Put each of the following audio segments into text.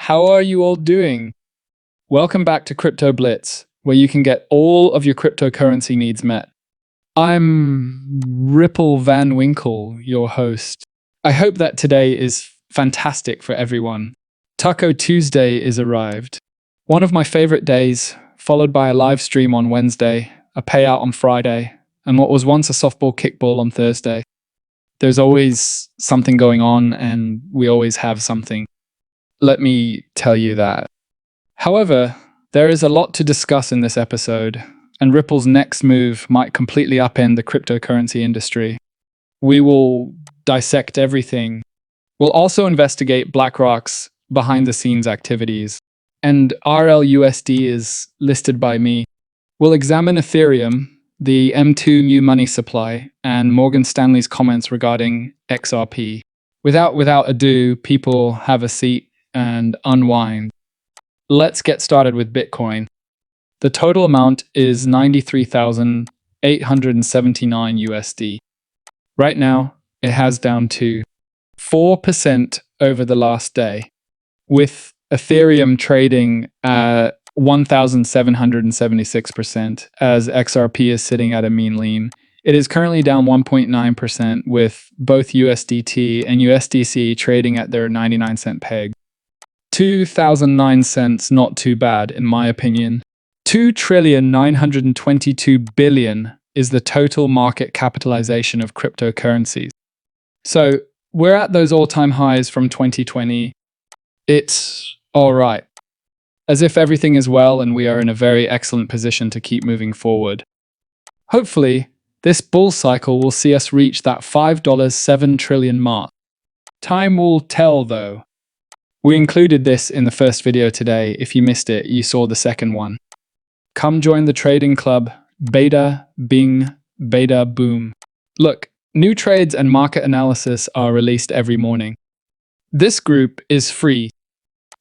How are you all doing? Welcome back to Crypto Blitz, where you can get all of your cryptocurrency needs met. I'm Ripple Van Winkle, your host. I hope that today is fantastic for everyone. Taco Tuesday is arrived. One of my favorite days, followed by a live stream on Wednesday, a payout on Friday, and what was once a softball kickball on Thursday. There's always something going on, and we always have something. Let me tell you that. However, there is a lot to discuss in this episode, and Ripple's next move might completely upend the cryptocurrency industry. We will dissect everything. We'll also investigate BlackRock's behind-the-scenes activities, and RLUSD is listed by me. We'll examine Ethereum, the M2 new money supply, and Morgan Stanley's comments regarding XRP. Without ado, people have a seat and unwind. Let's get started with Bitcoin. The total amount is 93,879 USD. Right now, it has down to 4% over the last day, with Ethereum trading at 1,776% as XRP is sitting at a mean lean. It is currently down 1.9% with both USDT and USDC trading at their 99-cent peg. 2009 cents, not too bad in my opinion. 2,922,000,000,000 is the total market capitalization of cryptocurrencies. So we're at those all-time highs from 2020. It's all right. As if everything is well and we are in a very excellent position to keep moving forward. Hopefully, this bull cycle will see us reach that $5.7 trillion mark. Time will tell though. We included this in the first video today. If you missed it, you saw the second one. Come join the trading club. Beta, bing, beta, boom. Look, new trades and market analysis are released every morning. This group is free.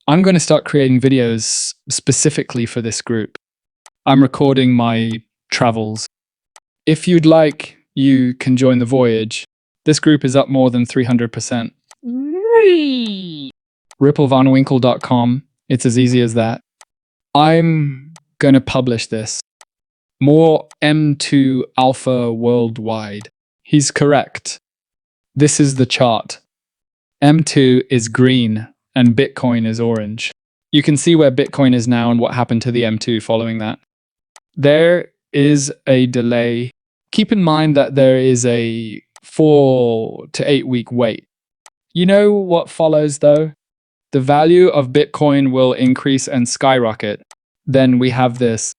I'm going to start creating videos specifically for this group. I'm recording my travels. If you'd like, you can join the voyage. This group is up more than 300%. RippleVanWinkle.com. It's as easy as that. I'm going to publish this. More M2 Alpha worldwide. He's correct. This is the chart. M2 is green and Bitcoin is orange. You can see where Bitcoin is now and what happened to the M2 following that. There is a delay. Keep in mind that there is a 4 to 8 week wait. You know what follows though? The value of Bitcoin will increase and skyrocket. Then we have this.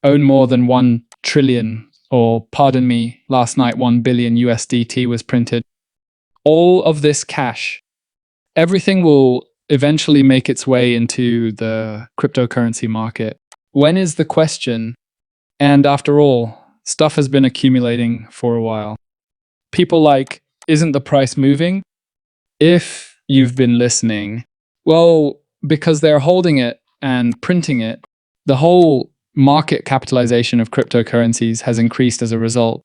Own more than 1 trillion, or pardon me, last night 1 billion USDT was printed. All of this cash. Everything will eventually make its way into the cryptocurrency market. When is the question? And after all, stuff has been accumulating for a while. People like, isn't the price moving? If you've been listening, well, because they're holding it and printing it, the whole market capitalization of cryptocurrencies has increased as a result.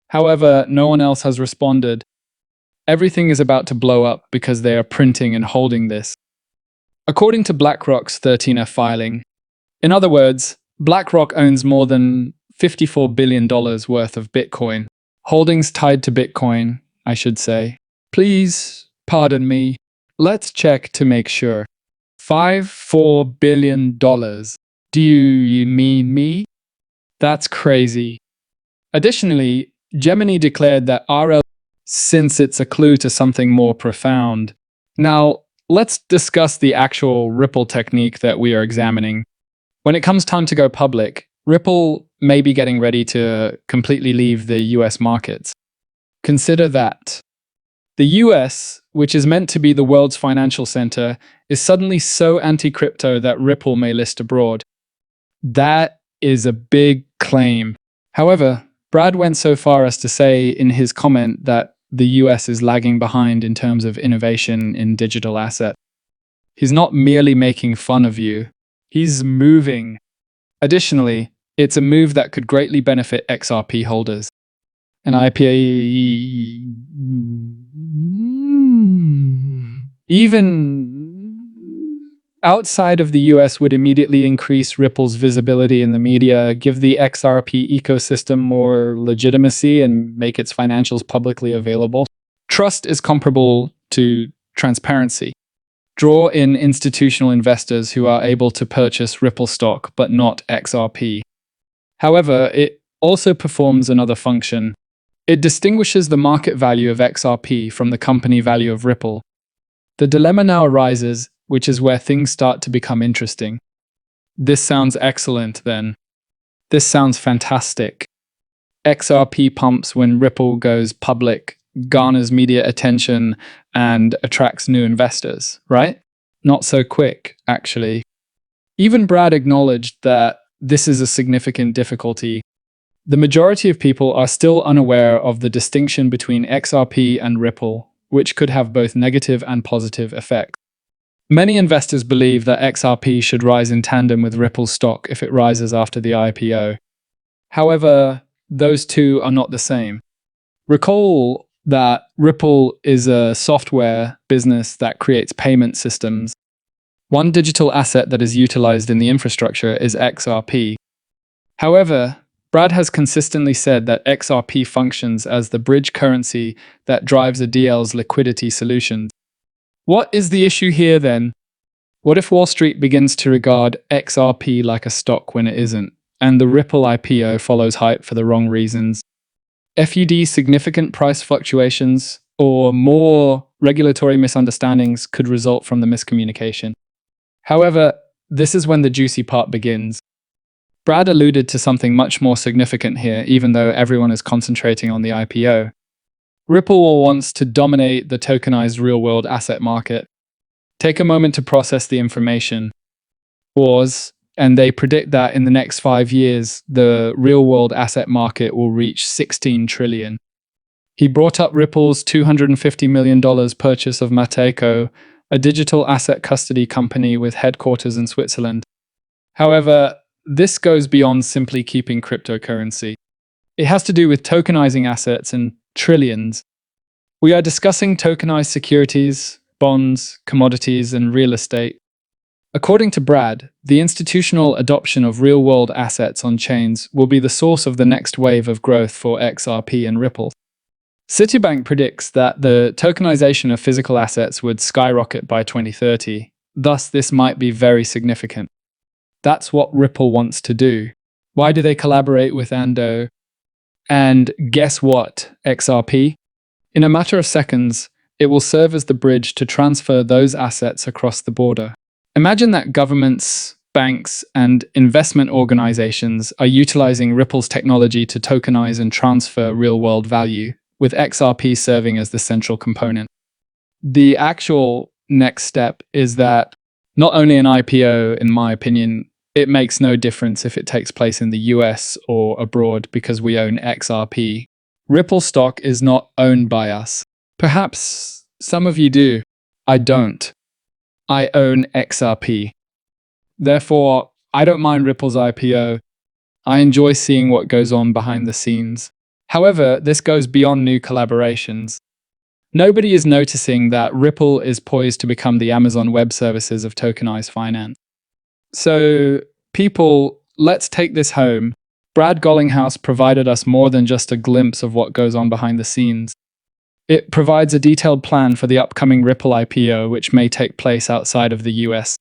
However, no one else has responded. Everything is about to blow up because they are printing and holding this. According to BlackRock's 13F filing, in other words, BlackRock owns more than $54 billion worth of Bitcoin. Holdings tied to Bitcoin, I should say. Please, pardon me. Let's check to make sure. $54 billion. Do you mean me? That's crazy. Additionally, Gemini declared that RL since it's a clue to something more profound. Now, let's discuss the actual Ripple technique that we are examining. When it comes time to go public, Ripple may be getting ready to completely leave the US markets. Consider that. The US, which is meant to be the world's financial center, is suddenly so anti-crypto that Ripple may list abroad. That is a big claim. However, Brad went so far as to say in his comment that the US is lagging behind in terms of innovation in digital asset. He's not merely making fun of you, he's moving. Additionally, it's a move that could greatly benefit XRP holders. An IPA even outside of the US would immediately increase Ripple's visibility in the media, give the XRP ecosystem more legitimacy, and make its financials publicly available. Trust is comparable to transparency. Draw in institutional investors who are able to purchase Ripple stock, but not XRP. However, it also performs another function. It distinguishes the market value of XRP from the company value of Ripple. The dilemma now arises, which is where things start to become interesting. This sounds excellent, then. This sounds fantastic. XRP pumps when Ripple goes public, garners media attention, and attracts new investors, right? Not so quick, actually. Even Brad acknowledged that this is a significant difficulty. The majority of people are still unaware of the distinction between XRP and Ripple, which could have both negative and positive effects. Many investors believe that XRP should rise in tandem with Ripple stock if it rises after the IPO. However, those two are not the same. Recall that Ripple is a software business that creates payment systems. One digital asset that is utilized in the infrastructure is XRP. However, Brad has consistently said that XRP functions as the bridge currency that drives a DL's liquidity solutions. What is the issue here then? What if Wall Street begins to regard XRP like a stock when it isn't, and the Ripple IPO follows hype for the wrong reasons? FUD significant price fluctuations or more regulatory misunderstandings could result from the miscommunication. However, this is when the juicy part begins. Brad alluded to something much more significant here, even though everyone is concentrating on the IPO. Ripple wants to dominate the tokenized real-world asset market. Take a moment to process the information. And they predict that in the next 5 years, the real-world asset market will reach $16 trillion. He brought up Ripple's $250 million purchase of Mateco, a digital asset custody company with headquarters in Switzerland. However, this goes beyond simply keeping cryptocurrency. It has to do with tokenizing assets in trillions. We are discussing tokenized securities, bonds, commodities, and real estate. According to Brad, the institutional adoption of real-world assets on chains will be the source of the next wave of growth for XRP and Ripple. Citibank predicts that the tokenization of physical assets would skyrocket by 2030. Thus, this might be very significant. That's what Ripple wants to do. Why do they collaborate with Ando? And guess what, XRP? In a matter of seconds, it will serve as the bridge to transfer those assets across the border. Imagine that governments, banks, and investment organizations are utilizing Ripple's technology to tokenize and transfer real-world value, with XRP serving as the central component. The actual next step is that not only an IPO, in my opinion, it makes no difference if it takes place in the US or abroad because we own XRP. Ripple stock is not owned by us. Perhaps some of you do. I don't. I own XRP. Therefore, I don't mind Ripple's IPO. I enjoy seeing what goes on behind the scenes. However, this goes beyond new collaborations. Nobody is noticing that Ripple is poised to become the Amazon Web Services of tokenized finance. So, people, let's take this home. Brad Garlinghouse provided us more than just a glimpse of what goes on behind the scenes. It provides a detailed plan for the upcoming Ripple IPO, which may take place outside of the US.